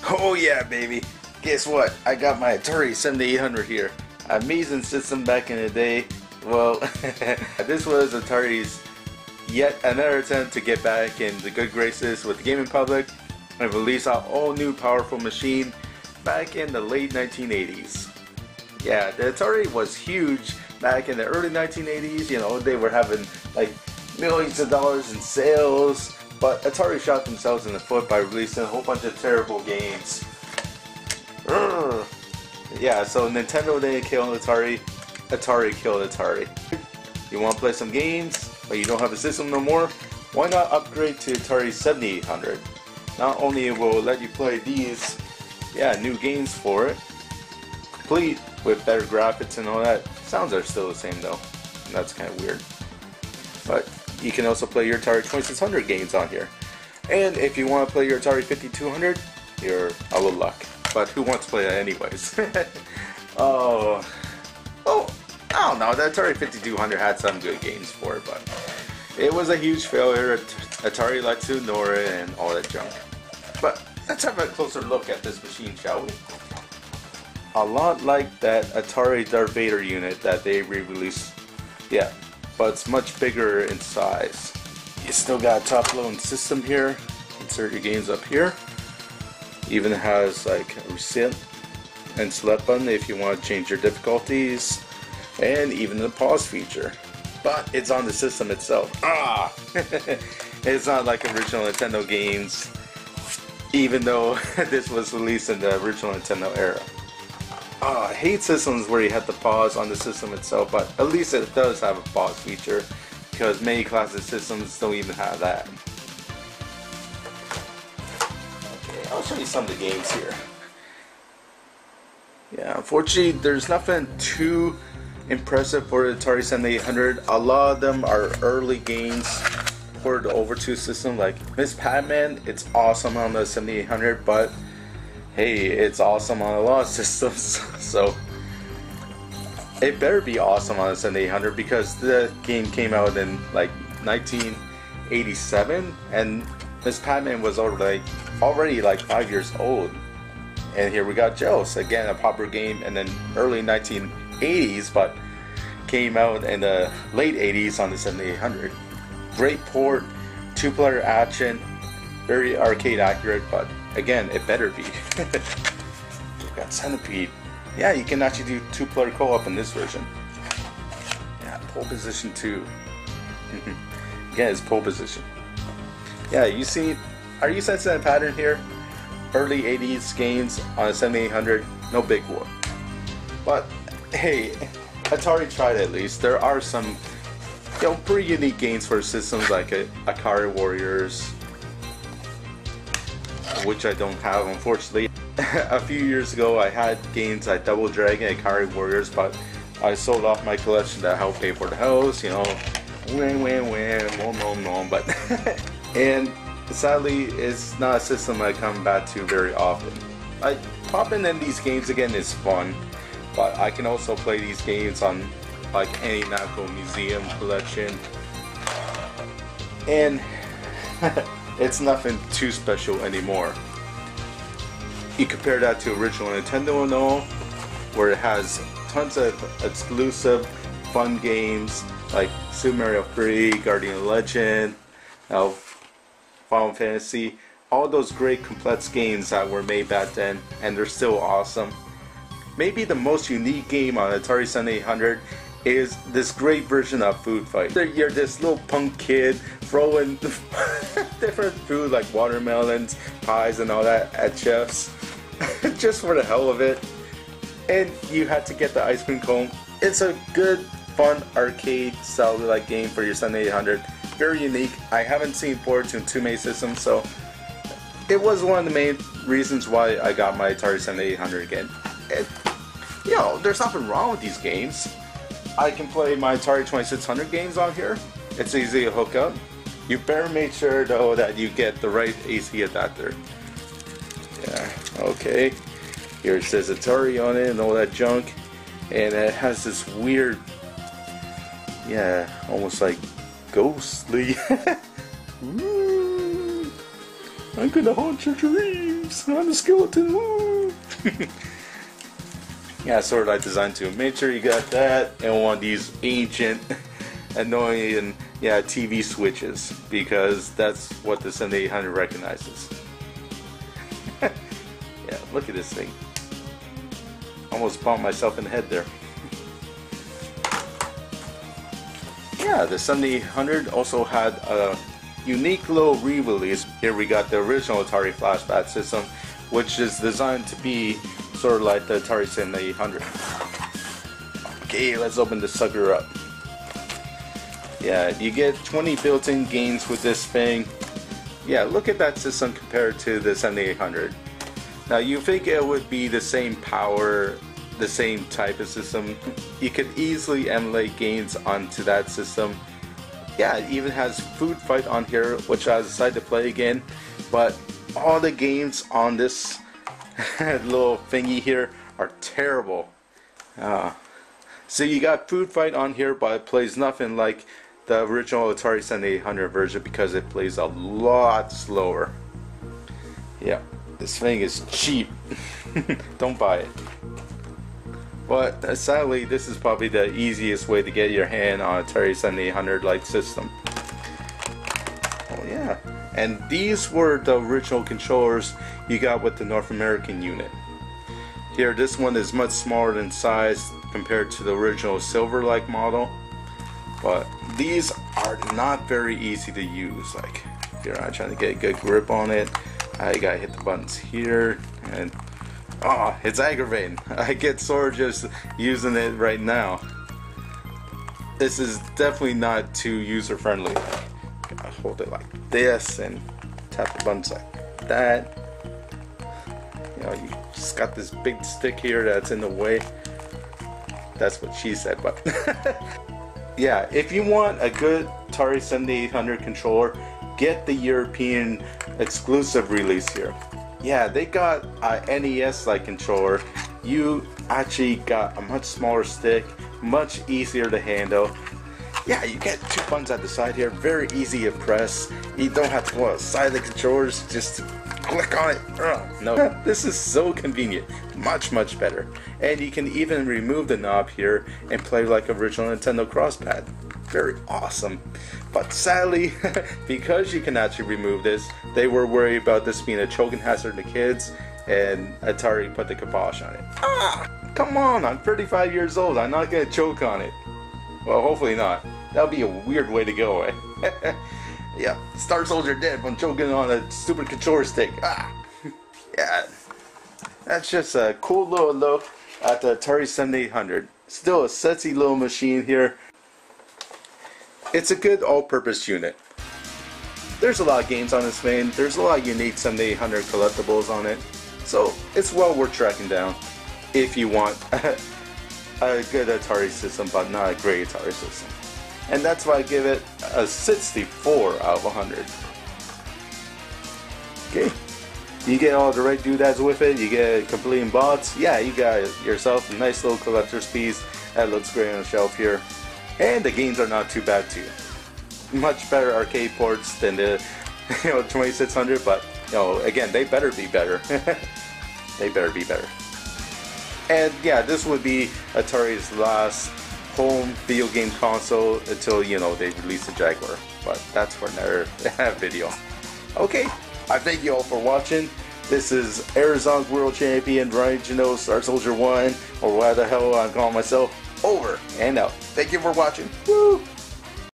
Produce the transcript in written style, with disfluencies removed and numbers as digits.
Oh yeah, baby. Guess what? I got my Atari 7800 here. Amazing system back in the day. Well, this was Atari's yet another attempt to get back in the good graces with the gaming public and release our all new powerful machine back in the late 1980s. Yeah, the Atari was huge back in the early 1980s. You know, they were having like millions of dollars in sales, but Atari shot themselves in the foot by releasing a whole bunch of terrible games. Yeah, so Nintendo didn't kill Atari, Atari killed Atari. You want to play some games, but you don't have a system no more? Why not upgrade to Atari 7800? Not only will it let you play these, new games for it, complete with better graphics and all that. Sounds are still the same though, and that's kind of weird. But you can also play your Atari 2600 games on here. And if you want to play your Atari 5200, you're out of luck. But who wants to play that anyways? I don't know, the Atari 5200 had some good games for it, but it was a huge failure. Atari liked to ignore it and all that junk. But let's have a closer look at this machine, shall we? A lot like that Atari Darth Vader unit that they re-released. Yeah, but it's much bigger in size. You still got a top-loading system here. Insert your games up here. Even has like a reset and select button if you want to change your difficulties, and even the pause feature. But it's on the system itself. It's not like original Nintendo games, even though this was released in the original Nintendo era. I hate systems where you have to pause on the system itself, but at least it does have a pause feature, because many classic systems don't even have that. Okay, I'll show you some of the games here. Yeah, unfortunately there's nothing too impressive for the Atari 7800. A lot of them are early games for the over 2 system, like Miss Pac-Man. It's awesome on the 7800, but hey, it's awesome on a lot of systems, so it better be awesome on the 7800 because the game came out in like 1987 and Miss Pac-Man was already like 5 years old. And here we got Joust, again a popular game in the early 1980s, but came out in the late 80s on the 7800. Great port, 2-player action, very arcade accurate, but again, it better be. We've got Centipede. Yeah, you can actually do 2-player co-op in this version. Yeah, pole position 2. Again, it's pole position. Yeah, are you sensing a pattern here? Early 80s games on a 7800, no big whoop. But hey, Atari tried at least. There are some pretty unique games for systems like Atari Warriors, which I don't have unfortunately. A few years ago I had games like Double Dragon and Atari Warriors, but I sold off my collection to help pay for the house, you know, but and sadly it's not a system I come back to very often. Like popping in these games again is fun, but I can also play these games on like any National Museum collection, and it's nothing too special anymore. You compare that to original Nintendo and all, where it has tons of exclusive fun games like Super Mario 3, Guardian Legend, Final Fantasy, all those great complex games that were made back then, and they're still awesome. Maybe the most unique game on Atari 7800 is this great version of Food Fight. You're this little punk kid throwing different food like watermelons, pies and all that at chefs just for the hell of it, and you had to get the ice cream cone. It's a good fun arcade style like game for your 7800. Very unique. I haven't seen ports in too many systems, so it was one of the main reasons why I got my Atari 7800 again. There's nothing wrong with these games. I can play my Atari 2600 games on here. It's easy to hook up. You better make sure though that you get the right AC adapter. Yeah, okay. Here it says Atari on it and all that junk. And it has this weird, almost like ghostly. I'm gonna haunt your dreams. games. I'm a skeleton. Woo! Yeah, sort of like designed to. Make sure you got that and one of these ancient, annoying, yeah, TV switches, because that's what the 7800 recognizes. Yeah, look at this thing. Almost bumped myself in the head there. Yeah, the 7800 also had a unique little re-release. Here we got the original Atari flashback system, which is designed to be sort of like the Atari 7800. Okay, let's open this sucker up. Yeah, you get 20 built-in games with this thing. Yeah, look at that system compared to the 7800. Now you think it would be the same power, the same type of system. You could easily emulate games onto that system. Yeah, it even has Food Fight on here, which I decided to play again. But all the games on this little thingy here are terrible. So you got Food Fight on here, but it plays nothing like the original Atari 7800 version because it plays a lot slower. Yeah, this thing is cheap. Don't buy it. But sadly, this is probably the easiest way to get your hand on Atari 7800 like system. Oh yeah, and these were the original controllers you got with the North American unit. Here, this one is much smaller in size compared to the original silver-like model, but these are not very easy to use. Like here, I'm trying to get a good grip on it. I gotta hit the buttons here, and oh, it's aggravating. I get sore just using it right now. This is definitely not too user-friendly. I hold it like this and tap the buttons like that. You know, you just got this big stick here that's in the way. That's what she said, but yeah, if you want a good Atari 7800 controller, get the European exclusive release here. Yeah, they got a NES-like controller. You actually got a much smaller stick, much easier to handle. Yeah, you get two buttons at the side here, very easy to press. You don't have to go outside the controllers, just click on it. No, this is so convenient, much better. And you can even remove the knob here and play like original Nintendo Crosspad. Very awesome. But sadly, because you can actually remove this, they were worried about this being a choking hazard to kids, and Atari put the kibosh on it. Come on, I'm 35 years old, I'm not gonna choke on it. Well, hopefully not. That would be a weird way to go, eh? Yeah, Star Soldier dead from choking on a stupid controller stick. Yeah, that's just a cool little look at the Atari 7800. Still a sexy little machine here. It's a good all-purpose unit. There's a lot of games on this thing. There's a lot of unique 7800 collectibles on it. So it's well worth tracking down if you want a good Atari system, but not a great Atari system. And that's why I give it a 64 out of 100. Okay. You get all the right doodads with it. You get completing bots. Yeah, you got yourself a nice little collector's piece that looks great on the shelf here. And the games are not too bad too. Much better arcade ports than the 2600, but again, they better be better. They better be better. And yeah, this would be Atari's last home video game console until they release the Jaguar. But that's for another video. Okay, I thank you all for watching. This is Arizona World Champion Ryan Janot, Star Soldier 1, or why the hell I'm calling myself. Over and out. Thank you for watching. Woo!